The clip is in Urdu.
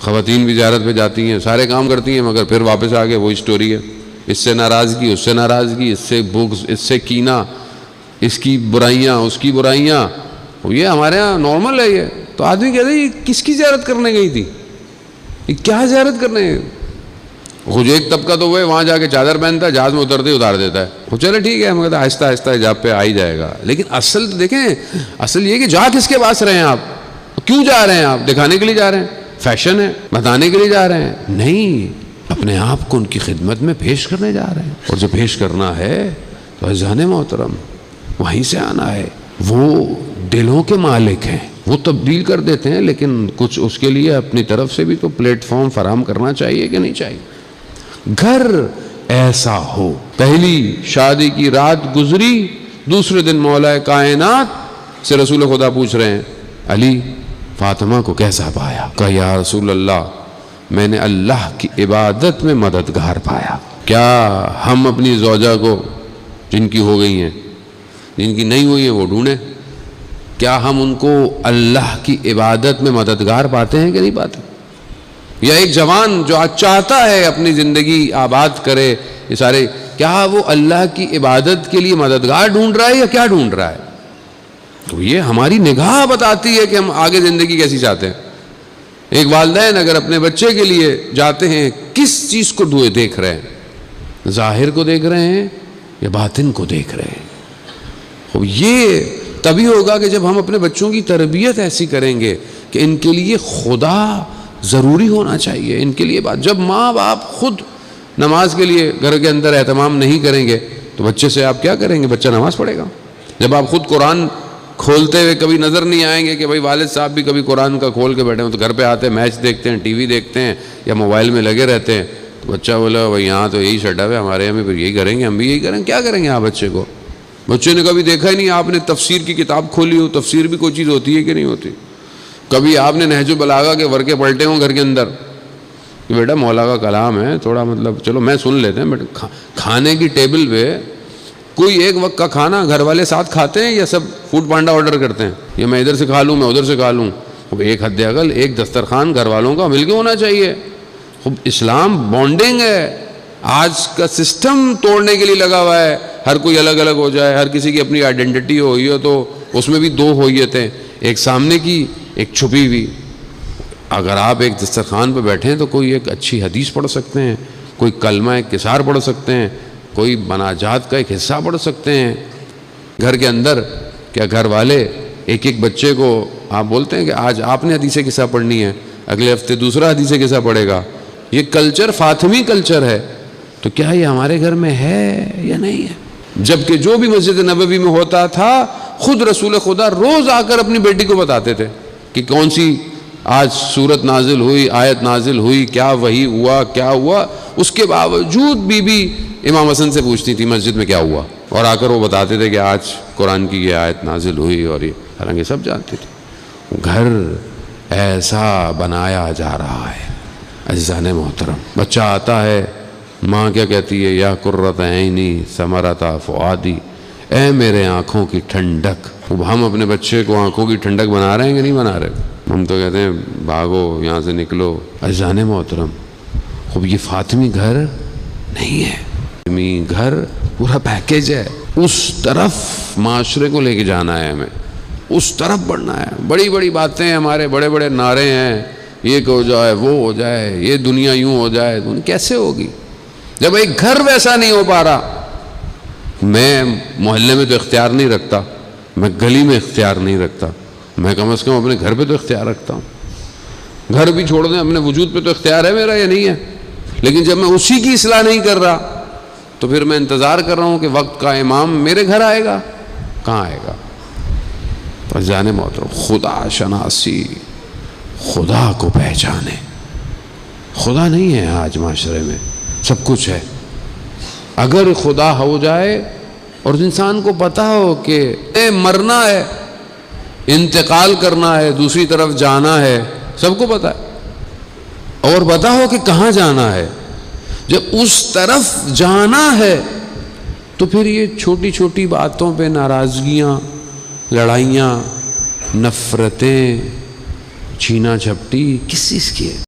خواتین بھی زیارت پہ جاتی ہیں، سارے کام کرتی ہیں، مگر پھر واپس آ کے وہی سٹوری ہے، اس سے ناراضگی، اس سے ناراضگی، اس سے بغض، اس سے کینہ، اس کی برائیاں، اس کی برائیاں. یہ ہمارے ہاں نارمل ہے. یہ تو آدمی کہتے ہیں یہ کس کی زیارت کرنے گئی تھی، یہ کیا زیارت کرنے گئی؟ وہ جو ایک طبقہ تو وہ ہے وہاں جا کے چادر پہنتا ہے، جہاز میں اترتے ہی اتار دیتا ہے. وہ چلے ٹھیک ہے، ہم کہتے ہیں آہستہ آہستہ حجاب پہ آ ہی جائے گا. لیکن اصل تو دیکھیں، اصل یہ کہ جا کس کے پاس رہے ہیں آپ، کیوں جا رہے ہیں آپ؟ دکھانے کے لیے جا رہے ہیں، فیشن ہے بتانے کے لیے جا رہے ہیں؟ نہیں، اپنے آپ کو ان کی خدمت میں پیش کرنے جا رہے ہیں. اور جو پیش کرنا ہے تو عزیزان محترم وہیں سے آنا ہے. وہ دلوں کے مالک ہیں، وہ تبدیل کر دیتے ہیں، لیکن کچھ اس کے لیے اپنی طرف سے بھی تو پلیٹ فارم فراہم کرنا چاہیے کہ نہیں چاہیے. گھر ایسا ہو. پہلی شادی کی رات گزری، دوسرے دن مولا کائنات سے رسول خدا پوچھ رہے ہیں علی فاطمہ کو کیسا پایا؟ کہا یا رسول اللہ میں نے اللہ کی عبادت میں مددگار پایا. کیا ہم اپنی زوجہ کو جن کی ہو گئی ہیں، جن کی نہیں ہوئی ہیں وہ ڈھونڈیں؟ کیا ہم ان کو اللہ کی عبادت میں مددگار پاتے ہیں کہ نہیں پاتے؟ یا ایک جوان جو آج چاہتا ہے اپنی زندگی آباد کرے، یہ سارے، کیا وہ اللہ کی عبادت کے لیے مددگار ڈھونڈ رہا ہے یا کیا ڈھونڈ رہا ہے؟ تو یہ ہماری نگاہ بتاتی ہے کہ ہم آگے زندگی کیسی چاہتے ہیں. ایک والدین اگر اپنے بچے کے لیے جاتے ہیں، کس چیز کو دیکھ رہے ہیں؟ ظاہر کو دیکھ رہے ہیں یا باطن کو دیکھ رہے ہیں؟ یہ تبھی ہوگا کہ جب ہم اپنے بچوں کی تربیت ایسی کریں گے کہ ان کے لیے خدا ضروری ہونا چاہیے. ان کے لیے بات، جب ماں باپ خود نماز کے لیے گھر کے اندر اہتمام نہیں کریں گے تو بچے سے آپ کیا کریں گے؟ بچہ نماز پڑھے گا. جب آپ خود قرآن کھولتے ہوئے کبھی نظر نہیں آئیں گے کہ بھائی والد صاحب بھی کبھی قرآن کا کھول کے بیٹھے ہیں، تو گھر پہ آتے ہیں میچ دیکھتے ہیں، ٹی وی دیکھتے ہیں یا موبائل میں لگے رہتے ہیں، تو بچہ بولا بھائی یہاں تو یہی سیٹ اپ ہے، ہمارے یہاں بھی یہی کریں گے، ہم بھی یہی کریں گے. کیا کریں گے آپ بچے کو؟ بچے نے کبھی دیکھا ہی نہیں آپ نے تفسیر کی کتاب کھولی ہو، تفسیر بھی کوئی چیز ہوتی ہے کہ نہیں ہوتی. کبھی آپ نے نہج البلاغہ کے ورقے پلٹے ہوں گھر کے اندر کہ بیٹا مولا کا کلام ہے، تھوڑا مطلب چلو میں سن لیتے ہیں، بٹ کھانے کی ٹیبل پہ کوئی ایک وقت کا کھانا گھر والے ساتھ کھاتے ہیں یا سب فوڈ پانڈا آرڈر کرتے ہیں؟ یا میں ادھر سے کھا لوں، میں ادھر سے کھا لوں. ایک حد اقل ایک دسترخوان گھر والوں کا مل کے ہونا چاہیے. اسلام بانڈنگ ہے. آج کا سسٹم توڑنے کے لیے لگا ہوا ہے، ہر کوئی الگ الگ ہو جائے، ہر کسی کی اپنی آئیڈینٹی ہوئی ہو، تو اس میں بھی دو ہوئیتیں، ایک سامنے کی ایک چھپی ہوئی. اگر آپ ایک دسترخوان پہ بیٹھیں تو کوئی ایک اچھی حدیث پڑھ سکتے ہیں، کوئی کلمہ ایک کثار پڑھ سکتے ہیں، کوئی مناجات کا ایک حصہ پڑھ سکتے ہیں. گھر کے اندر کیا گھر والے ایک ایک بچے کو آپ بولتے ہیں کہ آج آپ نے حدیث قصہ پڑھنی ہے، اگلے ہفتے دوسرا حدیث قصہ پڑھے گا؟ یہ کلچر فاطمی کلچر ہے. تو کیا یہ ہمارے گھر میں ہے یا نہیں ہے؟ جبکہ جو بھی مسجد نبوی میں ہوتا تھا خود رسول خدا روز آ کر اپنی بیٹی کو بتاتے تھے کہ کون سی آج سورت نازل ہوئی، آیت نازل ہوئی، کیا وحی ہوا، کیا ہوا. اس کے باوجود بی بی امام حسن سے پوچھتی تھی مسجد میں کیا ہوا، اور آ کر وہ بتاتے تھے کہ آج قرآن کی یہ آیت نازل ہوئی، اور یہ حالانکہ سب جانتے تھے. گھر ایسا بنایا جا رہا ہے. عزیزان محترم، بچہ آتا ہے، ماں کیا کہتی ہے؟ یا قرۃ عینی ثمرۃ فؤادی، اے میرے آنکھوں کی ٹھنڈک. ہم اپنے بچے کو آنکھوں کی ٹھنڈک بنا رہے ہیں کہ نہیں بنا رہے؟ ہم تو کہتے ہیں بھاگو یہاں سے نکلو. عزیزان محترم، خوب یہ فاطمی گھر نہیں ہے. فاطمی گھر پورا پیکیج ہے. اس طرف معاشرے کو لے کے جانا ہے ہمیں، اس طرف بڑھنا ہے. بڑی بڑی باتیں ہیں، ہمارے بڑے بڑے نعرے ہیں، یہ ہو جائے، وہ ہو جائے، یہ دنیا یوں ہو جائے. کیسے ہوگی جب ایک گھر ویسا نہیں ہو پا رہا؟ میں محلے میں تو اختیار نہیں رکھتا، میں گلی میں اختیار نہیں رکھتا، میں کم از کم اپنے گھر پہ تو اختیار رکھتا ہوں. گھر بھی چھوڑ دیں، اپنے وجود پہ تو اختیار ہے میرا یا نہیں ہے؟ لیکن جب میں اسی کی اصلاح نہیں کر رہا تو پھر میں انتظار کر رہا ہوں کہ وقت کا امام میرے گھر آئے گا. کہاں آئے گا؟ تو جانے محترم، خدا شناسی، خدا کو پہچانے. خدا نہیں ہے آج معاشرے میں، سب کچھ ہے. اگر خدا ہو جائے اور انسان کو پتہ ہو کہ مرنا ہے، انتقال کرنا ہے، دوسری طرف جانا ہے، سب کو پتہ ہے، اور پتہ ہو کہ کہاں جانا ہے، جب اس طرف جانا ہے تو پھر یہ چھوٹی چھوٹی باتوں پہ ناراضگیاں، لڑائیاں، نفرتیں، چھینا جھپٹی کس چیز کی ہے؟